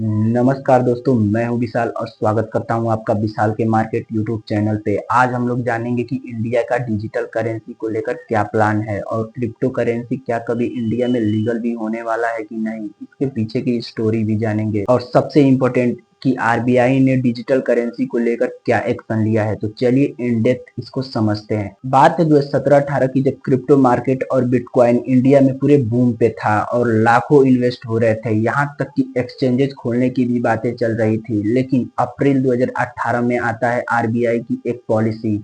नमस्कार दोस्तों, मैं हूं विशाल और स्वागत करता हूं आपका विशाल के मार्केट यूट्यूब चैनल पे। आज हम लोग जानेंगे कि इंडिया का डिजिटल करेंसी को लेकर क्या प्लान है और क्रिप्टो करेंसी क्या कभी इंडिया में लीगल भी होने वाला है कि नहीं, इसके पीछे की स्टोरी भी जानेंगे। और सबसे इम्पोर्टेंट कि आरबीआई ने डिजिटल करेंसी को लेकर क्या एक्शन लिया है। तो चलिए इन डेप्थ इसको समझते हैं। बात है 2017-18 की, जब क्रिप्टो मार्केट और बिटकॉइन इंडिया में पूरे बूम पे था और लाखों इन्वेस्ट हो रहे थे। यहाँ तक कि एक्सचेंजेस खोलने की भी बातें चल रही थी। लेकिन अप्रैल 2018 में आता है आरबीआई की एक पॉलिसी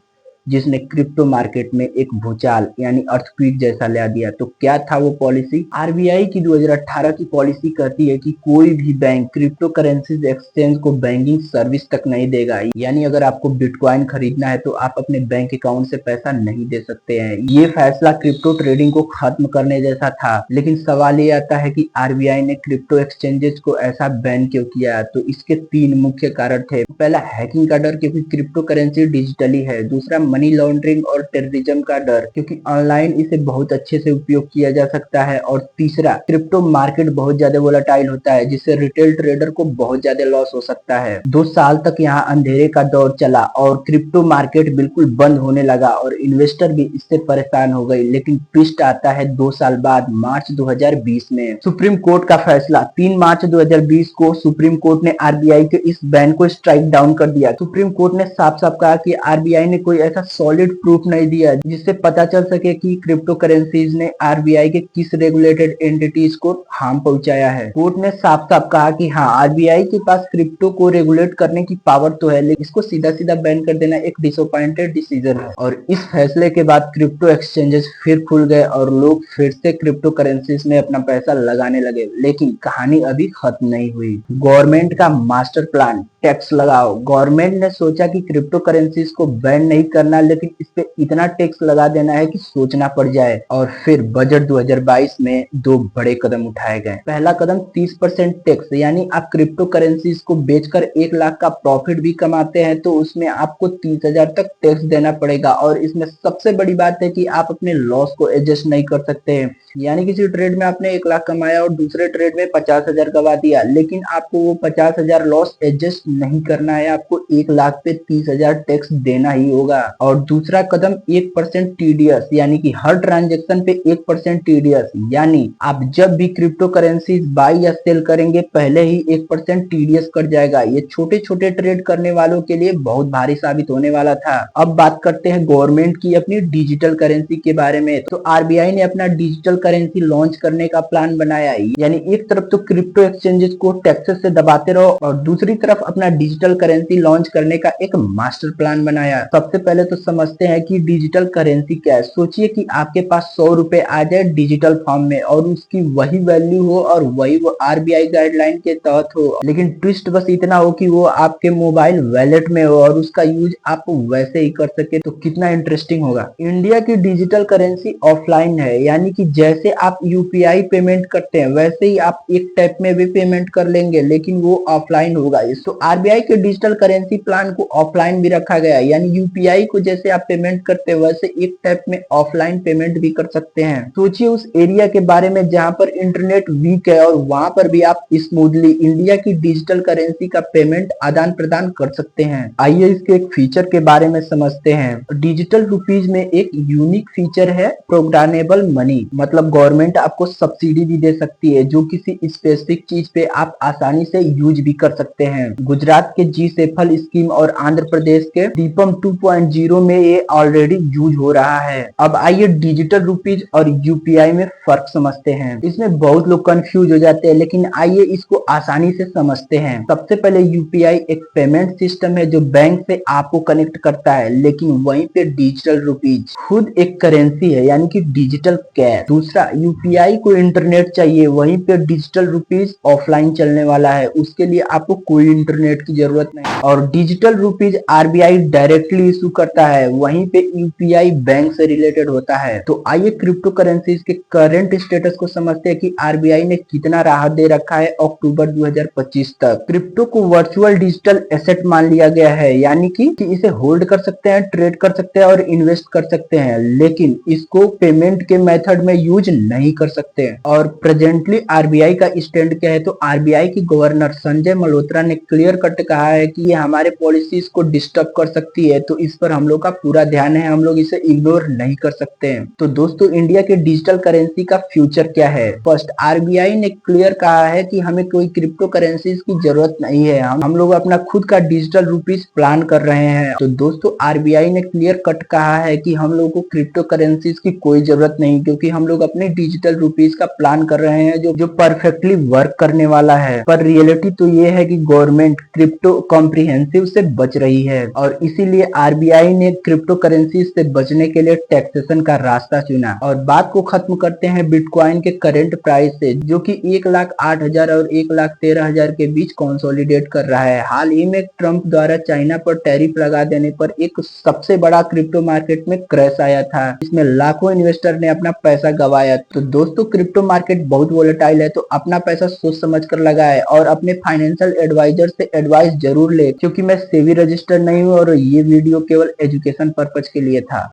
जिसने क्रिप्टो मार्केट में एक भूचाल यानी अर्थक्वेक जैसा ला दिया। तो क्या था वो पॉलिसी? आरबीआई की 2018 की पॉलिसी कहती है कि कोई भी बैंक क्रिप्टो करेंसीज एक्सचेंज को बैंकिंग सर्विस तक नहीं देगा। यानी अगर आपको बिटकॉइन खरीदना है तो आप अपने बैंक अकाउंट से पैसा नहीं दे सकते हैं। ये फैसला क्रिप्टो ट्रेडिंग को खत्म करने जैसा था। लेकिन सवाल ये आता है कि आरबीआई ने क्रिप्टो एक्सचेंजेस को ऐसा बैन क्यों किया? तो इसके तीन मुख्य कारण थे। पहला, हैकिंग का डर, क्योंकि क्रिप्टो करेंसी डिजिटली है। दूसरा, मनी लॉन्ड्रिंग और टेररिज्म का डर, क्योंकि ऑनलाइन इसे बहुत अच्छे से उपयोग किया जा सकता है। और तीसरा, क्रिप्टो मार्केट बहुत ज्यादा वोलेटाइल होता है, जिससे रिटेल ट्रेडर को बहुत ज्यादा लॉस हो सकता है। 2 साल तक यहाँ अंधेरे का दौर चला और क्रिप्टो मार्केट बिल्कुल बंद होने लगा और इन्वेस्टर भी इससे परेशान हो गए। लेकिन ट्विस्ट आता है 2 साल बाद, मार्च 2020 में सुप्रीम कोर्ट का फैसला। 3 मार्च 2020 को सुप्रीम कोर्ट ने आरबीआई के इस बैन को स्ट्राइक डाउन कर दिया। सुप्रीम कोर्ट ने साफ साफ कहा कि आरबीआई ने कोई ऐसा सॉलिड प्रूफ नहीं दिया जिससे पता चल सके कि क्रिप्टो करेंसीज ने आरबीआई के किस रेगुलेटेड एंटिटीज को हार्म पहुंचाया है। कोर्ट ने साफ साफ कहा कि हाँ, आरबीआई के पास क्रिप्टो को रेगुलेट करने की पावर तो है, लेकिन इसको सीधा सीधा बैन कर देना एक डिसअपॉइंटेड डिसीजन है। और इस फैसले के बाद क्रिप्टो एक्सचेंजेस फिर खुल गए और लोग फिर से क्रिप्टो करेंसीज में अपना पैसा लगाने लगे। लेकिन कहानी अभी खत्म नहीं हुई। गवर्नमेंट का मास्टर प्लान, टैक्स लगाओ। गवर्नमेंट ने सोचा कि क्रिप्टो करेंसीज को बैन नहीं करना, लेकिन इस पे इतना टैक्स लगा देना है कि सोचना पड़ जाए। और फिर बजट 2022 में 2 बड़े कदम उठाए गए। पहला कदम 30% टैक्स, यानी आप क्रिप्टो करेंसीज को बेचकर 1 लाख का प्रॉफिट भी कमाते हैं तो उसमें आपको 30,000 तक टैक्स देना पड़ेगा। और इसमें सबसे बड़ी बात है कि आप अपने लॉस को एडजस्ट नहीं कर सकते हैं। यानी किसी ट्रेड में आपने 1 लाख कमाया और दूसरे ट्रेड में 50,000 गवा दिया, लेकिन आपको वो 50,000 लॉस एडजस्ट नहीं करना है। आपको 1 लाख पे 30,000 टैक्स देना ही होगा। और दूसरा कदम 1% टीडीएस, यानी कि हर ट्रांजेक्शन पे 1% टीडीएस। यानी आप जब भी क्रिप्टो करेंसी बाई या सेल करेंगे पहले ही 1% टीडीएस कट जाएगा। ये छोटे छोटे ट्रेड करने वालों के लिए बहुत भारी साबित होने वाला था। अब बात करते हैं गवर्नमेंट की अपनी डिजिटल करेंसी के बारे में। तो आरबीआई ने अपना डिजिटल करेंसी लॉन्च करने का प्लान बनाया है। यानी एक तरफ तो क्रिप्टो एक्सचेंजेस को टैक्सेस से दबाते रहो और दूसरी तरफ अपना डिजिटल करेंसी लॉन्च करने का एक मास्टर प्लान बनाया। सबसे पहले तो समझते हैं कि डिजिटल करेंसी क्या है। सोचिए कि आपके पास 100 रुपए आ जाए डिजिटल फॉर्म में और उसकी वही वैल्यू हो और वही वो आरबीआई गाइडलाइन के तहत हो। लेकिन ट्विस्ट बस इतना हो कि वो आपके मोबाइल वॉलेट में हो और उसका यूज आप वैसे ही कर सके। तो कितना इंटरेस्टिंग होगा। इंडिया की डिजिटल करेंसी ऑफलाइन है, यानी कि जैसे आप यूपीआई पेमेंट करते हैं वैसे ही आप एक टैप में भी पेमेंट कर लेंगे, लेकिन वो ऑफलाइन होगा। तो आरबीआई के डिजिटल करेंसी प्लान को ऑफलाइन भी रखा गया है, यानी यूपीआई को जैसे आप पेमेंट करते हैं वैसे एक टैप में ऑफलाइन पेमेंट भी कर सकते हैं। सोचिए उस एरिया के बारे में जहां पर इंटरनेट वीक है और वहां पर भी आप स्मूथली इंडिया की डिजिटल करेंसी का पेमेंट आदान प्रदान कर सकते हैं। आइए इसके एक फीचर के बारे में समझते हैं। डिजिटल रुपीज में एक यूनिक फीचर है प्रोग्रामेबल मनी, मतलब गवर्नमेंट आपको सब्सिडी भी दे सकती है जो किसी स्पेसिफिक चीज पे आप आसानी से यूज भी कर सकते हैं। गुजरात के जी सेफल स्कीम और आंध्र प्रदेश के दीपम 2.0 में ये ऑलरेडी यूज हो रहा है। अब आइए डिजिटल रुपीज और यूपीआई में फर्क समझते हैं। इसमें बहुत लोग कंफ्यूज हो जाते हैं, लेकिन आइए इसको आसानी से समझते हैं। सबसे पहले यूपीआई एक पेमेंट सिस्टम है जो बैंक से आपको कनेक्ट करता है, लेकिन वहीं पे डिजिटल रुपीज खुद एक करेंसी है, यानी कि डिजिटल कैश। दूसरा, यूपीआई को इंटरनेट चाहिए, वहीं पे डिजिटल रुपीज ऑफलाइन चलने वाला है, उसके लिए आपको कोई इंटरनेट इंटरनेट की जरूरत नहीं और digital rupees RBI directly issue करता है, वहीं पे यूपीआई बैंक से रिलेटेड होता है। तो आइए क्रिप्टो करेंसीज के करंट स्टेटस को समझते हैं कि आरबीआई ने कितना राहत दे रखा है अक्टूबर 2025 तक। क्रिप्टो को वर्चुअल डिजिटल एसेट मान लिया गया है, यानी कि इसे होल्ड कर सकते हैं, ट्रेड कर सकते हैं और इन्वेस्ट कर सकते हैं, लेकिन इसको पेमेंट के मेथड में यूज नहीं कर सकते हैं। और प्रेजेंटली आरबीआई का स्टैंड क्या है, तो आरबीआई की गवर्नर संजय मल्होत्रा ने क्लियर कट कहा है कि ये हमारे पॉलिसीज को डिस्टर्ब कर सकती है, तो इस पर हम लोग का पूरा ध्यान है, हम लोग इसे इग्नोर नहीं कर सकते हैं। तो दोस्तों, इंडिया के डिजिटल करेंसी का फ्यूचर क्या है? फर्स्ट, आरबीआई ने क्लियर कहा है कि हमें कोई क्रिप्टो करेंसीज की जरूरत नहीं है, हम लोग अपना खुद का डिजिटल रुपीज प्लान कर रहे हैं। तो दोस्तों, आरबीआई ने क्लियर कट कहा है कि हम लोग को क्रिप्टो करेंसीज की कोई जरूरत नहीं, क्योंकि हम लोग अपने डिजिटल रुपीज का प्लान कर रहे हैं जो परफेक्टली वर्क करने वाला है। पर रियलिटी तो ये है कि गवर्नमेंट क्रिप्टो कॉम्प्रिहेंसिव से बच रही है और इसीलिए आरबीआई ने क्रिप्टो करेंसीज से बचने के लिए टैक्सेशन का रास्ता चुना। और बात को खत्म करते हैं बिटकॉइन के करंट प्राइस से, जो कि 1,08,000 और 1,13,000 के बीच कंसोलिडेट कर रहा है। हाल ही में ट्रंप द्वारा चाइना पर टैरिफ लगा देने पर एक सबसे बड़ा क्रिप्टो मार्केट में क्रैश आया था, जिसमें लाखों इन्वेस्टर ने अपना पैसा गंवाया। तो दोस्तों, क्रिप्टो मार्केट बहुत वोलेटाइल है, तो अपना पैसा सोच समझ कर लगाए और अपने फाइनेंशियल एडवाइजर से एडवाइस जरूर ले, क्योंकि मैं सेबी रजिस्टर्ड नहीं हूँ और ये वीडियो केवल एजुकेशन पर्पज के लिए था।